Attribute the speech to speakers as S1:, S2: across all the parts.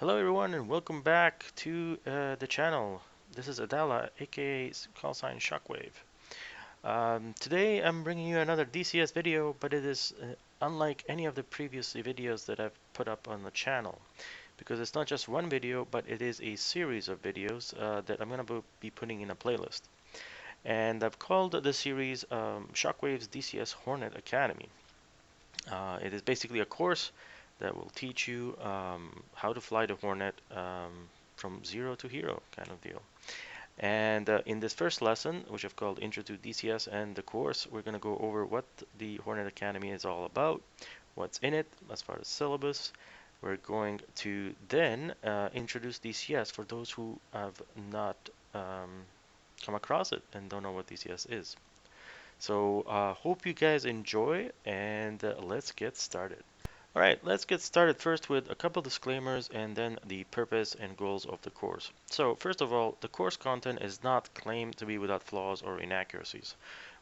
S1: Hello everyone and welcome back to the channel. This is Adela, aka call sign Shockwave. Today I'm bringing you another DCS video, but it is unlike any of the previous videos that I've put up on the channel, because it's not just one video, but it is a series of videos that I'm going to be putting in a playlist. And I've called the series Shockwave's DCS Hornet Academy. It is basically a course that will teach you how to fly the Hornet from zero to hero kind of deal. And in this first lesson, which I've called Intro to DCS and the course, we're going to go over what the Hornet Academy is all about, what's in it as far as syllabus. We're going to then introduce DCS for those who have not come across it and don't know what DCS is. So hope you guys enjoy, and let's get started. All right, let's get started first with a couple disclaimers and then the purpose and goals of the course. So first of all, the course content is not claimed to be without flaws or inaccuracies.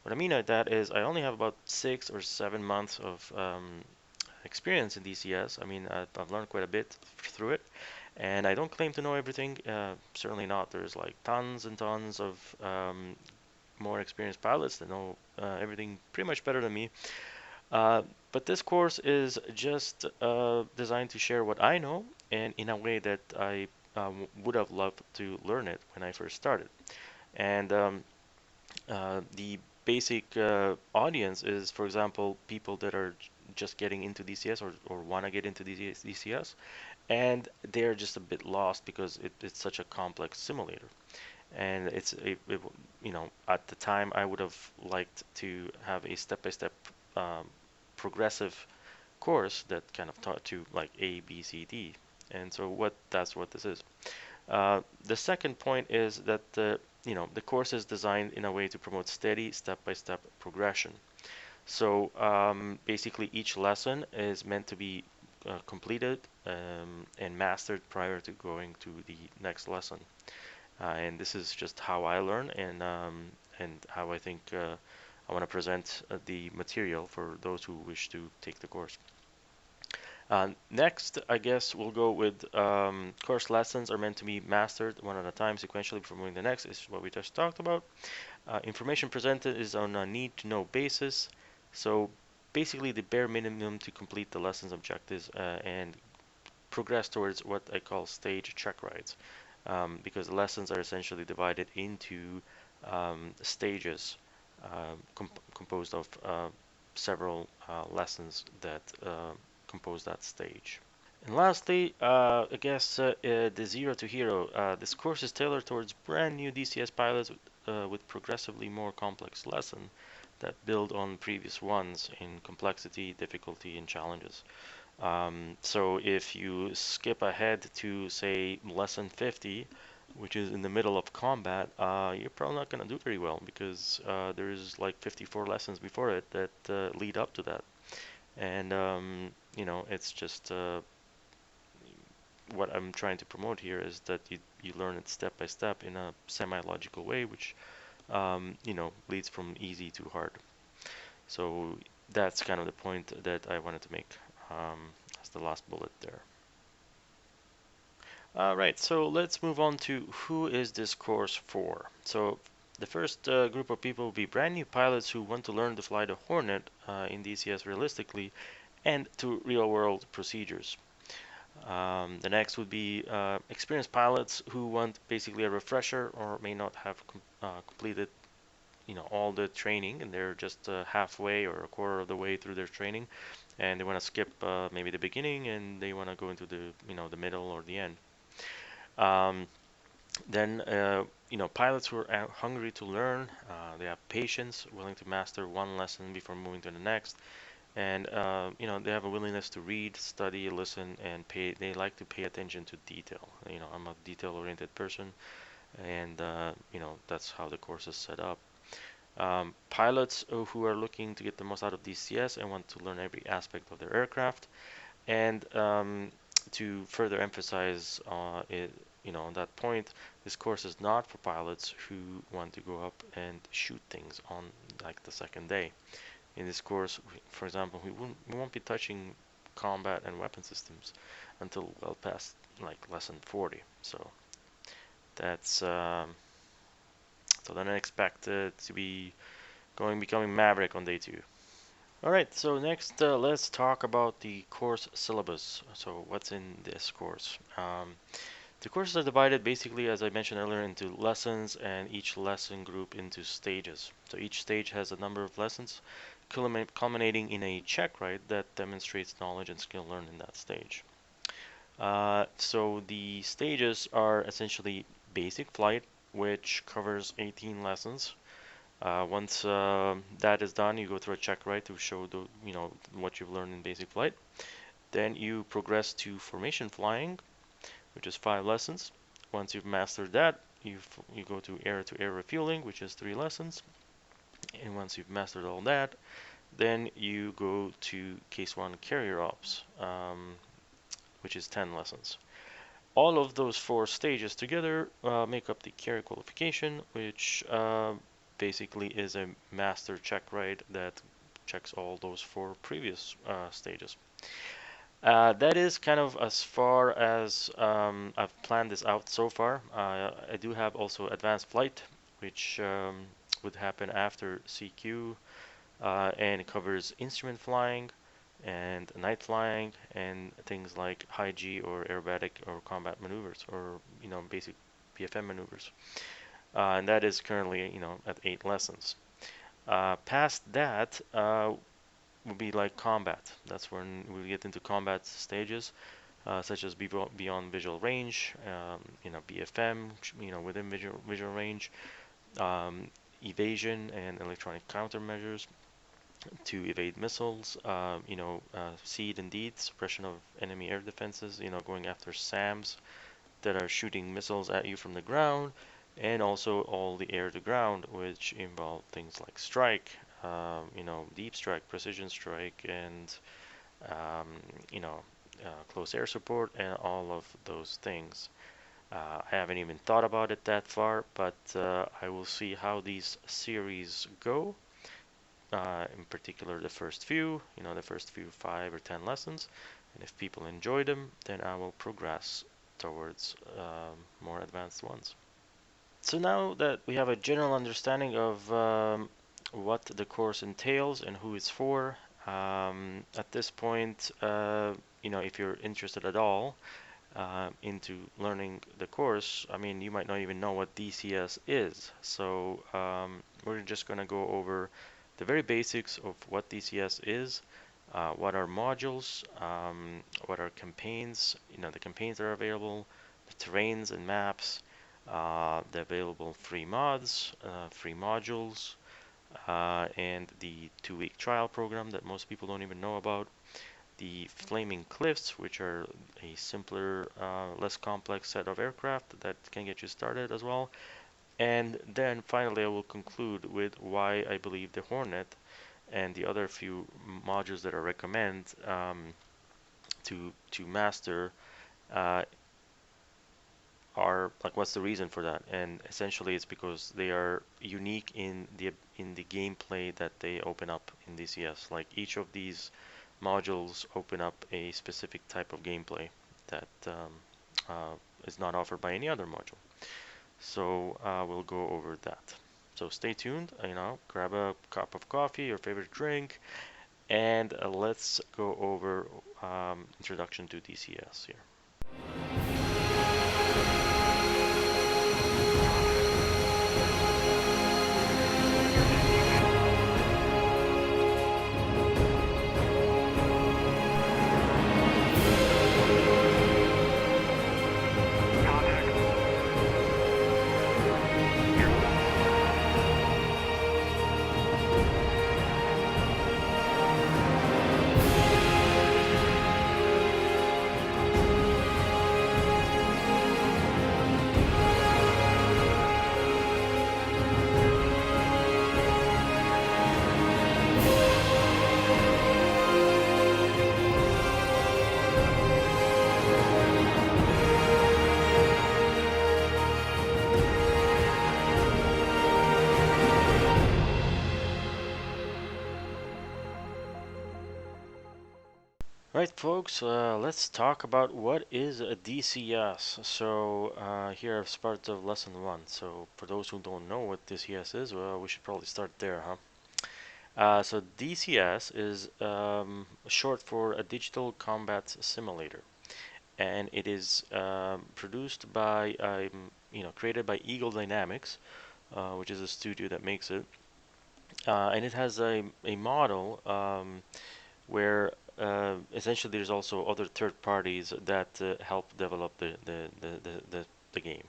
S1: What I mean by that is I only have about 6 or 7 months of experience in DCS. I mean, I've learned quite a bit through it, and I don't claim to know everything. Certainly not. There's like tons and tons of more experienced pilots that know everything pretty much better than me. Uh, but this course is just designed to share what I know, and in a way that I would have loved to learn it when I first started. And the basic audience is, for example, people that are just getting into DCS or want to get into DCS, and they're just a bit lost because it's such a complex simulator. And at the time I would have liked to have a step-by-step um, progressive course that kind of taught you like A, B, C, D. And so that's what this is. The second point is that the course is designed in a way to promote steady step-by-step progression. So basically each lesson is meant to be completed and mastered prior to going to the next lesson. And this is just how I learn, and how I think I want to present the material for those who wish to take the course. Next, I guess we'll go with course lessons are meant to be mastered one at a time sequentially before moving to the next. This is what we just talked about. Information presented is on a need-to-know basis. So basically the bare minimum to complete the lessons objectives and progress towards what I call stage check rides. Because the lessons are essentially divided into stages composed of several lessons that compose that stage. And lastly, I guess the Zero to Hero. This course is tailored towards brand new DCS pilots with progressively more complex lessons that build on previous ones in complexity, difficulty, and challenges. So if you skip ahead to, say, lesson 50, which is in the middle of combat, you're probably not going to do very well because there's like 54 lessons before it that lead up to that. And, it's just what I'm trying to promote here is that you learn it step by step in a semi-logical way, which, leads from easy to hard. So that's kind of the point that I wanted to make as the last bullet there. Alright, so let's move on to who is this course for. So the first group of people will be brand new pilots who want to learn to fly the Hornet in DCS realistically and to real-world procedures. The next would be experienced pilots who want basically a refresher or may not have completed all the training, and they're just halfway or a quarter of the way through their training, and they want to skip maybe the beginning and they want to go into the middle or the end. Um, then pilots who are hungry to learn, they have patience, willing to master one lesson before moving to the next, and they have a willingness to read, study, listen, and pay. They like to pay attention to detail. I'm a detail-oriented person, and that's how the course is set up. Pilots who are looking to get the most out of DCS and want to learn every aspect of their aircraft, and to further emphasize on that point, this course is not for pilots who want to go up and shoot things on like the second day. In this course, for example, we won't be touching combat and weapon systems until well past like lesson 40. So that's so then I expect to be becoming Maverick on day 2. Alright, so next let's talk about the course syllabus. So what's in this course? The courses are divided basically, as I mentioned earlier, into lessons, and each lesson group into stages. So each stage has a number of lessons, culminating in a check ride that demonstrates knowledge and skill learned in that stage. So the stages are essentially basic flight, which covers 18 lessons. Once that is done, you go through a check ride to show what you've learned in basic flight. Then you progress to formation flying, which is 5 lessons. Once you've mastered that, you go to air-to-air refueling, which is 3 lessons. And once you've mastered all that, then you go to Case 1 Carrier Ops, which is 10 lessons. All of those 4 stages together make up the carrier qualification, which basically is a master check ride that checks all those 4 previous stages. That is kind of as far as I've planned this out so far. I do have also advanced flight, which would happen after CQ, and it covers instrument flying and night flying and things like high G or aerobatic or combat maneuvers, or basic BFM maneuvers. And that is currently at 8 lessons. Past that would be like combat. That's when we get into combat stages, such as beyond visual range, BFM, within visual range, evasion and electronic countermeasures to evade missiles, SEED and DEED, suppression of enemy air defenses, going after SAMs that are shooting missiles at you from the ground, and also all the air-to-ground, which involve things like strike, deep strike, precision strike, and close air support, and all of those things. I haven't even thought about it that far, but I will see how these series go. In particular, the first few 5 or 10 lessons, and if people enjoy them, then I will progress towards more advanced ones. So now that we have a general understanding of what the course entails and who it's for, at this point, if you're interested at all into learning the course, I mean, you might not even know what DCS is. So we're just going to go over the very basics of what DCS is, what are modules, what are campaigns, the campaigns that are available, the terrains and maps, the available free mods, free modules, and the 2-week trial program that most people don't even know about, the Flaming Cliffs, which are a simpler, less complex set of aircraft that can get you started as well. And then finally I will conclude with why I believe the Hornet and the other few modules that I recommend to master are like, what's the reason for that. And essentially it's because they are unique in the gameplay that they open up in DCS. Like, each of these modules open up a specific type of gameplay that is not offered by any other module. So we'll go over that. So stay tuned, grab a cup of coffee, your favorite drink, and let's go over introduction to DCS here. Right, folks, let's talk about what is a DCS. So here is part of lesson one. So for those who don't know what DCS is, well, we should probably start there, huh? So DCS is short for a digital combat simulator, and it is produced by, created by Eagle Dynamics, which is a studio that makes it, and it has a model. Where essentially there's also other third parties that help develop the game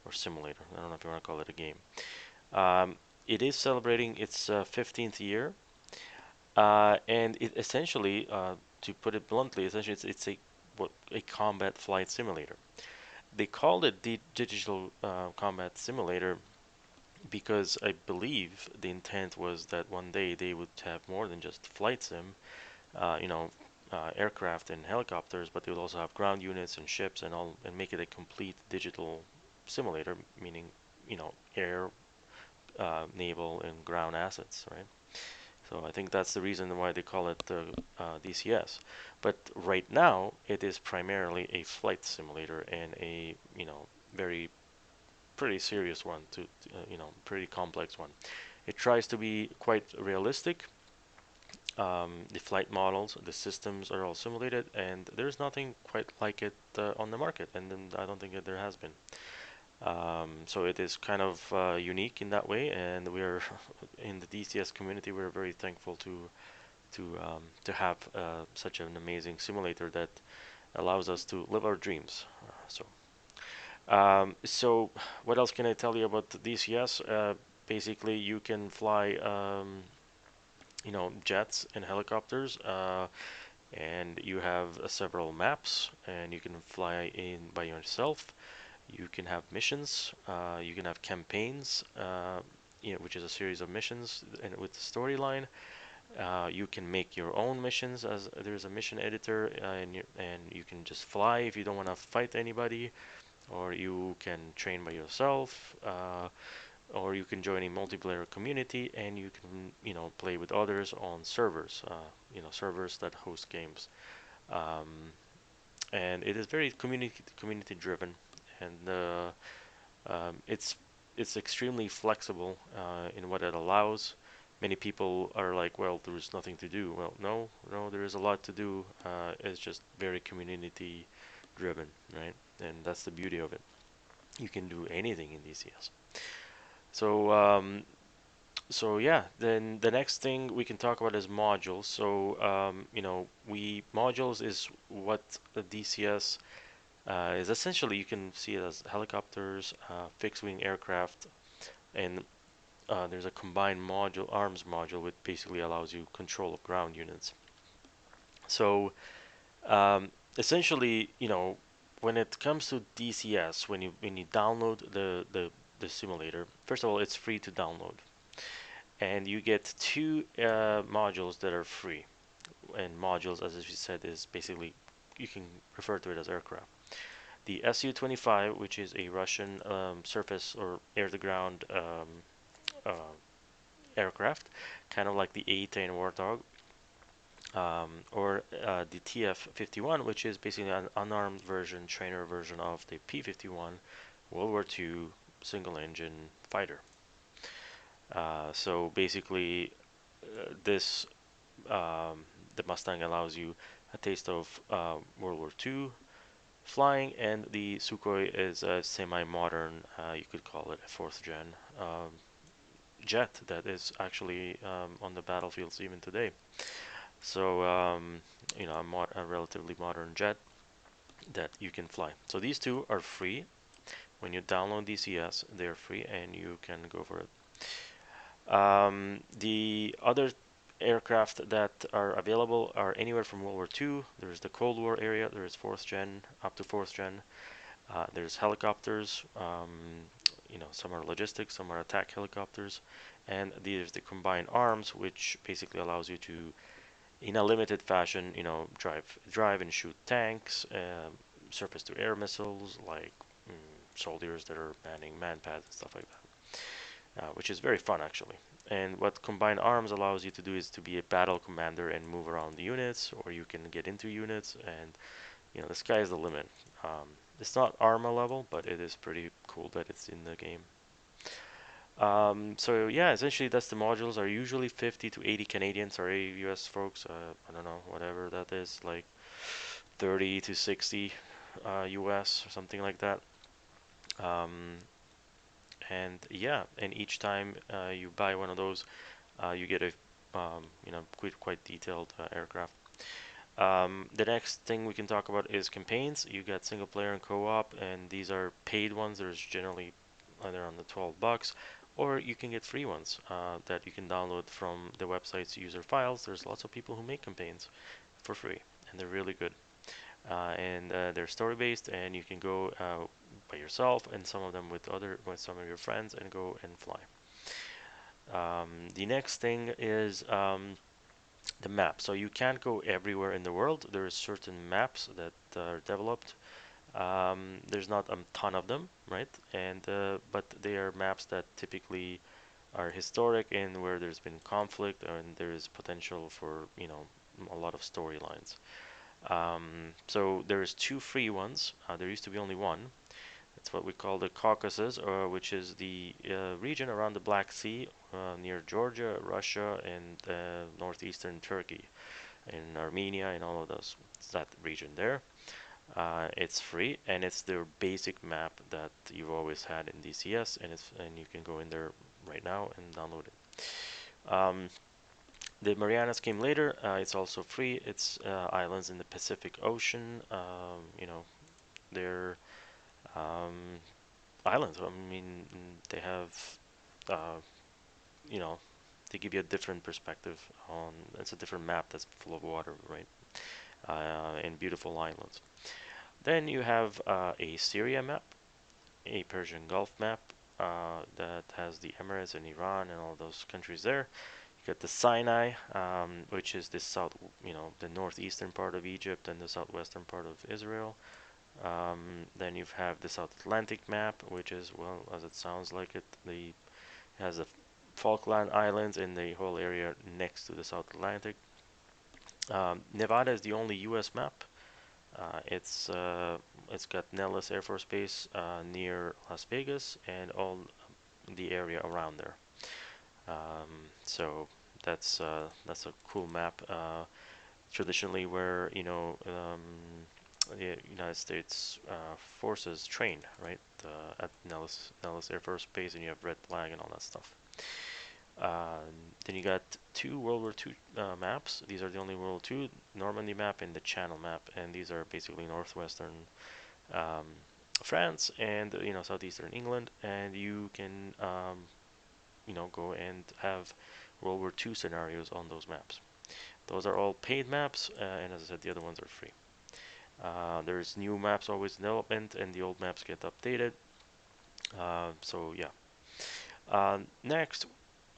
S1: or simulator. I don't know if you want to call it a game. It is celebrating its 15th year, and it essentially, to put it bluntly, essentially it's a combat flight simulator. They called it the digital combat simulator because I believe the intent was that one day they would have more than just flight sim, uh, you know, aircraft and helicopters, but they would also have ground units and ships and all, and make it a complete digital simulator, meaning, air, naval, and ground assets, right? So I think that's the reason why they call it DCS. But right now, it is primarily a flight simulator and a, very pretty serious one pretty complex one. It tries to be quite realistic. The flight models, the systems are all simulated, and there's nothing quite like it on the market, and then I don't think that there has been. So it is kind of unique in that way, and we're in the DCS community. We're very thankful to have such an amazing simulator that allows us to live our dreams. So what else can I tell you about the DCS? Basically, you can fly, jets and helicopters. And you have several maps, and you can fly in by yourself. You can have missions. You can have campaigns, which is a series of missions and with the storyline. You can make your own missions as there's a mission editor, and you can just fly if you don't want to fight anybody, or you can train by yourself. Or you can join a multiplayer community and you can play with others on servers, servers that host games. um, and it is very community driven, and it's extremely flexible in what it allows. Many people are like, well, there's nothing to do. Well, no, there is a lot to do. It's just very community driven, right? And that's the beauty of it. You can do anything in DCS. So so yeah, then the next thing we can talk about is modules. So we modules is what the DCS is essentially. You can see it as helicopters, fixed wing aircraft, and there's a combined module, arms module, which basically allows you control of ground units. So essentially, when it comes to DCS, when you download the simulator, first of all, it's free to download, and you get two modules that are free. And modules, as we said, is basically, you can refer to it as aircraft. The Su-25, which is a Russian surface or air-to-ground uh, aircraft, kind of like the A-10 Warthog, or the TF-51, which is basically an unarmed version, trainer version of the P-51 World War II single-engine fighter. So basically, this the Mustang allows you a taste of World War II flying, and the Sukhoi is a semi-modern, you could call it a fourth gen jet that is actually on the battlefields even today. So, a relatively modern jet that you can fly. So these two are free. When you download DCS, they're free and you can go for it. The other aircraft that are available are anywhere from World War II. There's the Cold War area. There's fourth gen up to fourth gen. There's helicopters. Some are logistics, some are attack helicopters, and there's the combined arms, which basically allows you to, in a limited fashion, drive and shoot tanks, surface-to-air missiles like soldiers that are manning man pads and stuff like that, which is very fun actually. And what combined arms allows you to do is to be a battle commander and move around the units, or you can get into units, and the sky is the limit. It's not armor level, but it is pretty cool that it's in the game. So yeah, essentially that's the modules are usually 50 to 80 Canadian, sorry US folks, I don't know, whatever that is, like 30 to 60 US or something like that. Um, and yeah, and each time you buy one of those, you get a quite detailed aircraft. The next thing we can talk about is campaigns. You got single player and co-op, and these are paid ones. There's generally either on the $12, or you can get free ones that you can download from the website's user files. There's lots of people who make campaigns for free, and they're really good. And they're story based, and you can go by yourself, and some of them with some of your friends, and go and fly. The next thing is the map. So you can't go everywhere in the world. There are certain maps that are developed. There's not a ton of them, right? And but they are maps that typically are historic and where there's been conflict and there is potential for, a lot of storylines. So there's two free ones. There used to be only one. It's what we call the Caucasus, which is the region around the Black Sea, near Georgia, Russia, and northeastern Turkey, and Armenia, and all of those. It's that region there. It's free, and it's their basic map that you've always had in DCS, and you can go in there right now and download it. The Marianas came later. It's also free. It's islands in the Pacific Ocean. They're um, islands. I mean, they have, uh, you know, they give you a different perspective on. It's a different map that's full of water, right? And beautiful islands. Then you have a Syria map, a Persian Gulf map that has the Emirates and Iran and all those countries there. You got the Sinai, which is the the northeastern part of Egypt and the southwestern part of Israel. Then you have the South Atlantic map, which is, well, as it sounds like it has the Falkland Islands and the whole area next to the South Atlantic. Nevada is the only U.S. map. It's got Nellis Air Force Base near Las Vegas and all the area around there. So that's a cool map. Traditionally, where the United States forces train, right? At Nellis Air Force Base, and you have red flag and all that stuff. Then you got two World War II maps. These are the only World War II, Normandy map and the Channel map, and these are basically northwestern um, France and southeastern England, and you can go and have World War II scenarios on those maps. Those are all paid maps, and as I said, the other ones are free. There's new maps always in development, and the old maps get updated. So yeah. Next,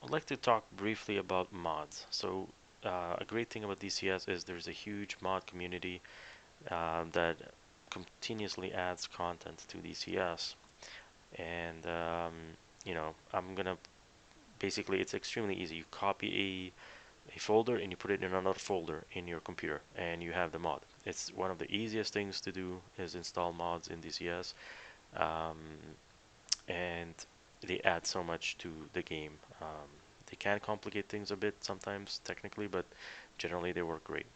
S1: I'd like to talk briefly about mods. So a great thing about DCS is there's a huge mod community that continuously adds content to DCS, and I'm gonna basically, it's extremely easy. You copy a folder and you put it in another folder in your computer, and you have the mod. It's one of the easiest things to do is install mods in DCS, um, and they add so much to the game. They can complicate things a bit sometimes technically, but generally they work great.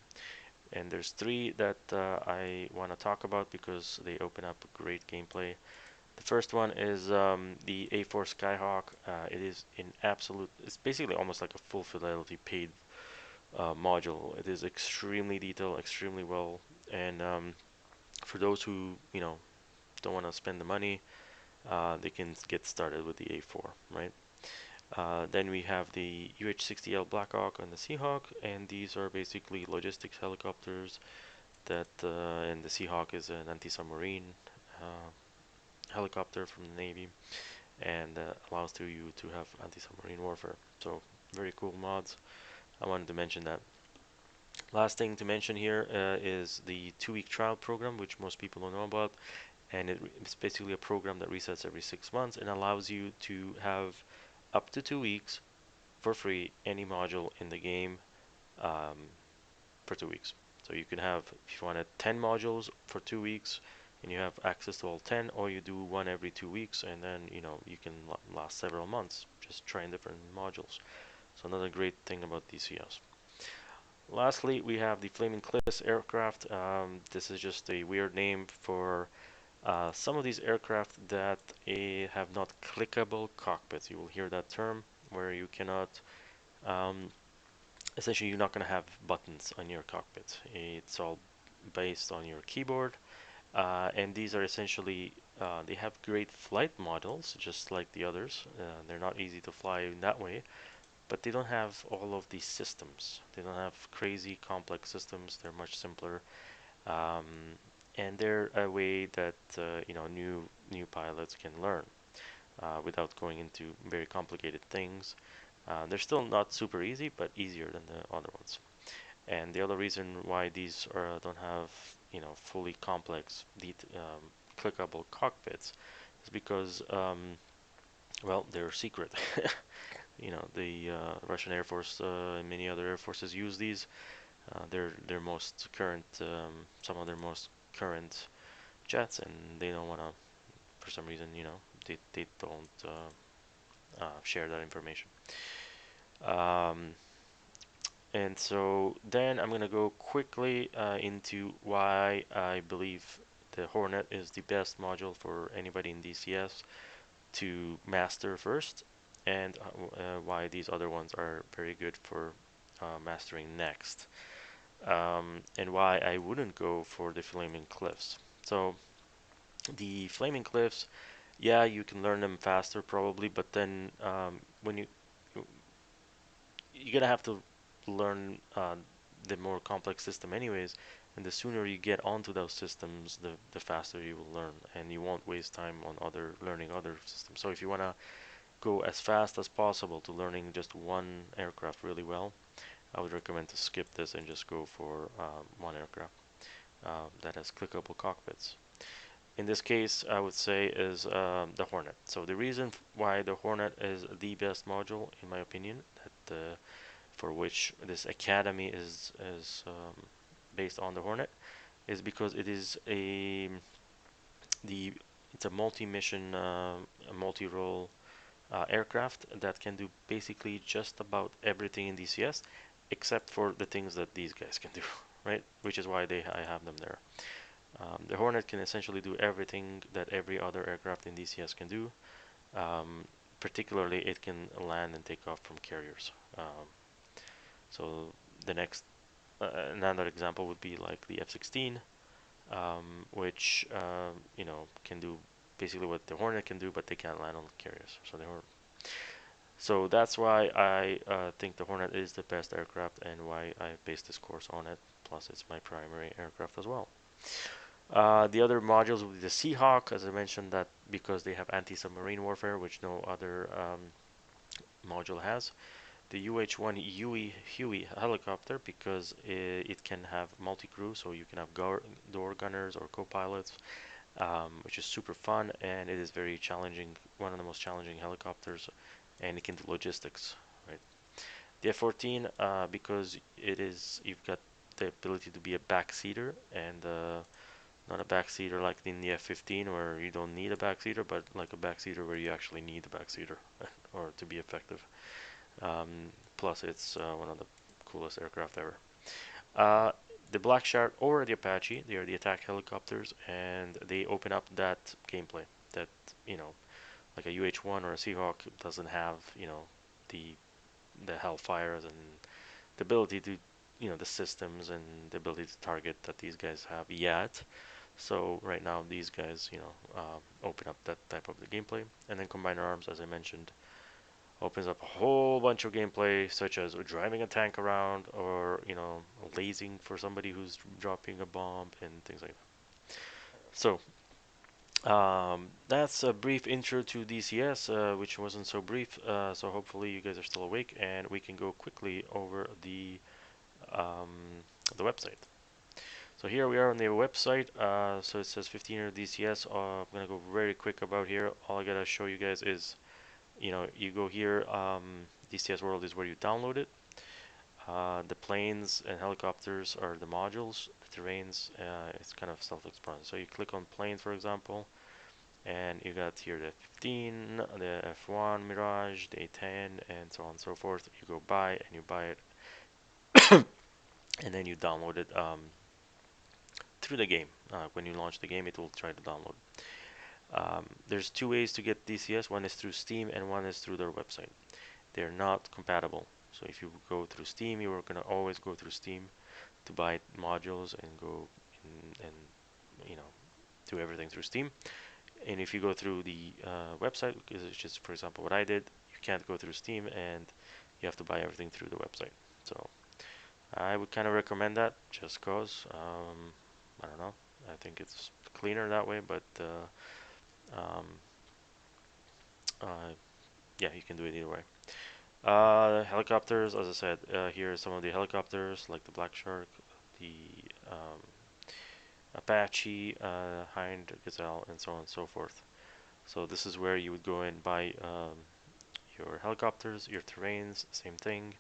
S1: And there's three that I want to talk about because they open up great gameplay. The first one is the A4 Skyhawk. It is it's basically almost like a full fidelity paid module. It is extremely detailed, extremely well, and for those who don't want to spend the money, they can get started with the A4, right? Then we have the UH-60L Blackhawk and the Seahawk, and these are basically logistics helicopters that, and the Seahawk is an anti-submarine helicopter from the Navy, and allows you to have anti-submarine warfare. So very cool mods. I wanted to mention that. Last thing to mention here is the 2-week trial program, which most people don't know about, and it's basically a program that resets every 6 months and allows you to have up to 2 weeks for free any module in the game um, for 2 weeks. So you can have, if you wanted 10 modules for 2 weeks, and you have access to all 10, or you do one every 2 weeks, and then you can last several months just trying different modules. So another great thing about DCS. Lastly, we have the Flaming Cliffs aircraft. This is just a weird name for some of these aircraft that have not clickable cockpits. You will hear that term where you cannot, um, essentially you're not going to have buttons on your cockpit. It's all based on your keyboard, and these are essentially, they have great flight models, just like the others. They're not easy to fly in that way, but they don't have all of these systems. They don't have crazy complex systems. They're much simpler, um, and they're a way that new pilots can learn without going into very complicated things. They're still not super easy, but easier than the other ones. And the other reason why these don't have fully complex, clickable cockpits is because well, they're secret. The Russian Air Force and many other air forces use these. Their most current, some of their most current jets, and they don't want to, for some reason, they don't share that information. Um, and so then I'm gonna go quickly into why I believe the Hornet is the best module for anybody in DCS to master first, and why these other ones are very good for mastering next, and why I wouldn't go for the Flaming Cliffs. So the Flaming Cliffs, yeah, you can learn them faster probably, but then when you're gonna have to learn the more complex system anyways, and the sooner you get onto those systems, the faster you will learn, and you won't waste time on learning other systems. So if you wanna go as fast as possible to learning just one aircraft really well, I would recommend to skip this and just go for one aircraft that has clickable cockpits. In this case, I would say is the Hornet. So the reason why the Hornet is the best module, in my opinion, that for which this academy is based on the Hornet, is because it is the it's a multi-mission, a multi-role aircraft that can do basically just about everything in DCS, except for the things that these guys can do, right? Which is why I have them there. The Hornet can essentially do everything that every other aircraft in DCS can do. Um, Particularly, it can land and take off from carriers. So the next, another example would be like the F-16, which can do basically what the Hornet can do, but they can't land on carriers. So that's why I think the Hornet is the best aircraft, and why I based this course on it. Plus, it's my primary aircraft as well. The other modules will be the Seahawk, as I mentioned, that because they have anti-submarine warfare, which no other module has. The UH-1 Huey helicopter, because it can have multi-crew, so you can have door gunners or co-pilots, which is super fun, and it is very challenging, one of the most challenging helicopters, and it can do logistics, right? The F-14, because you've got the ability to be a backseater, and not a backseater like in the F-15 where you don't need a backseater, but like a backseater where you actually need a backseater or to be effective. Plus, it's one of the coolest aircraft ever. Uh, the Black Shark or the Apache, they are the attack helicopters, and they open up that gameplay that, you know, like a UH-1 or a Seahawk doesn't have, the the Hellfires and the ability to, the systems and the ability to target that these guys have yet. So right now, these guys, open up that type of the gameplay, and then Combiner Arms, as I mentioned, opens up a whole bunch of gameplay, such as driving a tank around, or lasing for somebody who's dropping a bomb and things like that. So that's a brief intro to DCS, which wasn't so brief. So hopefully you guys are still awake, and we can go quickly over um, the website. So here we are on the website. So it says 1500 DCS. I'm gonna go very quick about here. All I gotta show you guys is, you go here. DCS World is where you download it. The planes and helicopters are the modules. The terrains, it's kind of self-explanatory. So you click on planes, for example, and you got here the F-15, the F1 Mirage, the A-10, and so on and so forth. You go buy and you buy it, and then you download it through the game. When you launch the game, it will try to download. There's two ways to get DCS. One is through Steam and one is through their website. They're not compatible. So if you go through Steam, you are gonna always go through Steam to buy modules and go and you know do everything through Steam. And if you go through the website, which is for example what I did, you can't go through Steam and you have to buy everything through the website. So I would kind of recommend that just cause I don't know. I think it's cleaner that way, but um, uh, yeah, you can do it either way. Helicopters, as I said, here are some of the helicopters like the Black Shark, the um, Apache, Hind, Gazelle, and so on and so forth. So this is where you would go and buy your helicopters, your terrains, same thing.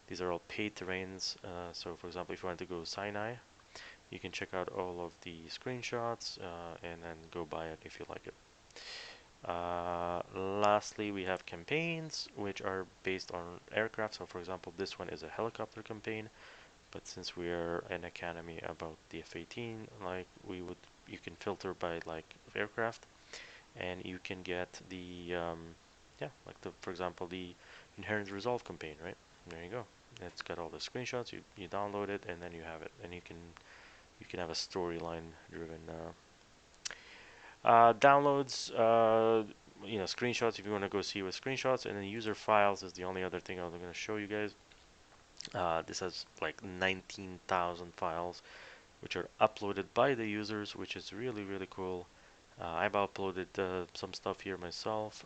S1: These are all paid terrains. So for example, if you want to go Sinai, you can check out all of the screenshots and then go buy it if you like it. Lastly, we have campaigns, which are based on aircraft. So for example, this one is a helicopter campaign, but since we're an academy about the F-18, like you can filter by like aircraft, and you can get the yeah, like for example, the Inherent Resolve campaign, right? And there you go. It's got all the screenshots. You download it, and then you have it, and you can have a storyline driven downloads. Screenshots if you want to go see with screenshots, and then user files is the only other thing I'm going to show you guys. This has like 19,000 files, which are uploaded by the users, which is really really cool. I've uploaded some stuff here myself.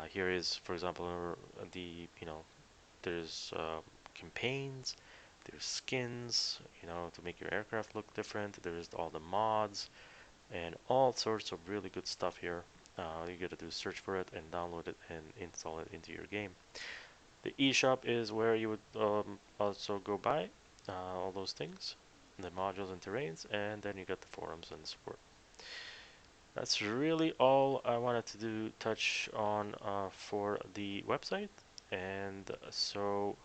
S1: Here is, for example, the there's campaigns, there's skins, to make your aircraft look different. There's all the mods and all sorts of really good stuff here. You gotta do search for it and download it and install it into your game. The eShop is where you would also go buy all those things, the modules and terrains, and then you got the forums and support. That's really all I wanted to touch on for the website. And so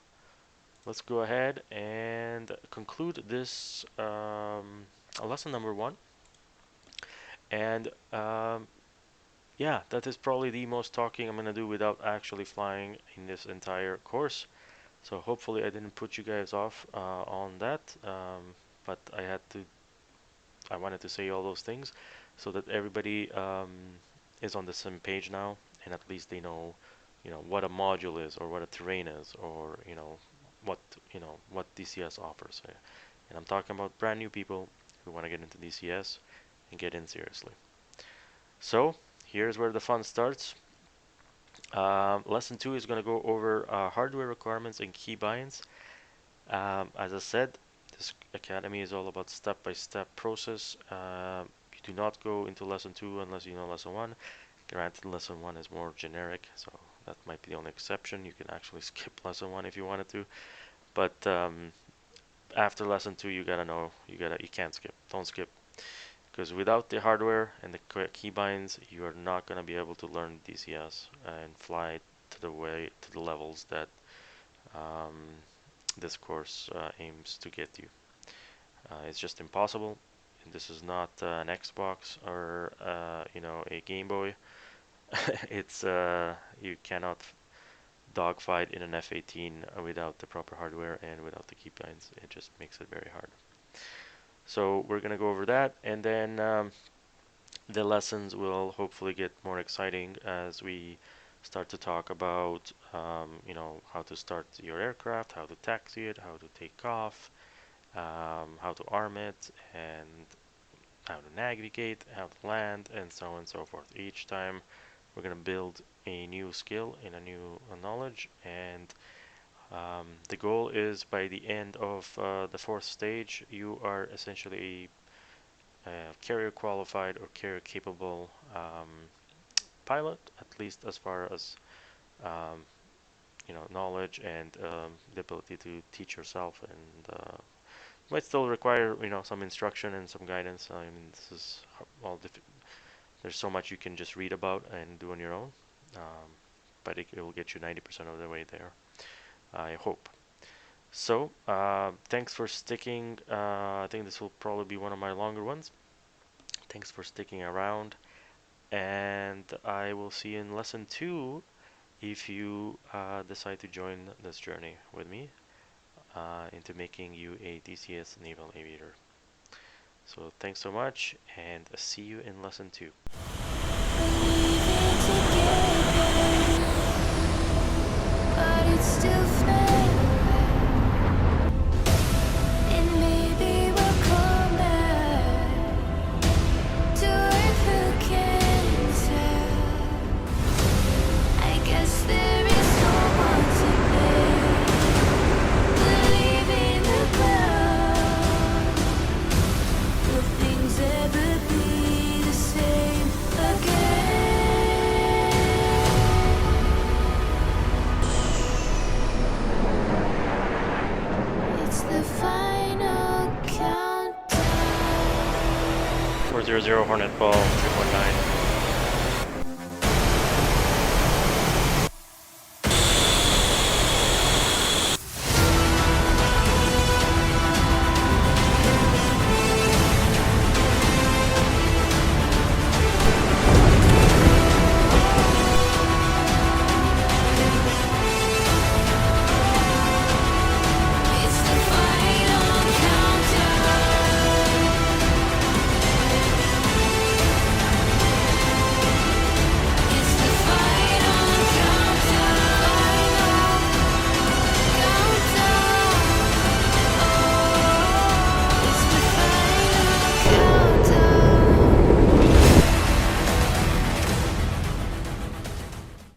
S1: let's go ahead and conclude this lesson number one. And yeah, that is probably the most talking I'm gonna do without actually flying in this entire course. So hopefully I didn't put you guys off on that, but I wanted to say all those things so that everybody is on the same page now, and at least they know, what a module is, or what a terrain is, or what what DCS offers. And I'm talking about brand new people who want to get into DCS and get in seriously. So here's where the fun starts. Lesson 2 is going to go over hardware requirements and keybinds. As I said, this academy is all about step-by-step process. You do not go into lesson 2 unless you know lesson 1. Granted, lesson 1 is more generic, so that might be the only exception. You can actually skip lesson 1 if you wanted to. But after lesson 2, you gotta know, you can't skip. Don't skip. Because without the hardware and the correct keybinds, you are not going to be able to learn DCS and fly to the levels that um, this course aims to get you. It's just impossible. And this is not an Xbox or a Game Boy. It's you cannot dogfight in an F-18 without the proper hardware and without the keybinds. It just makes it very hard. So we're gonna go over that, and then the lessons will hopefully get more exciting as we start to talk about how to start your aircraft, how to taxi it, how to take off, how to arm it, and how to navigate, how to land, and so on and so forth. Each time we're going to build a new skill and a new knowledge, and the goal is by the end of the fourth stage you are essentially carrier qualified or carrier capable pilot, at least as far as knowledge and the ability to teach yourself, and might still require some instruction and some guidance. I mean, this is all there's so much you can just read about and do on your own, but it will get you 90% of the way there, I hope. So thanks for sticking. I think this will probably be one of my longer ones. Thanks for sticking around, and I will see you in lesson 2 if you decide to join this journey with me into making you a DCS naval aviator. So thanks so much, and see you in lesson 2. Final countdown. 400 Hornet ball 319.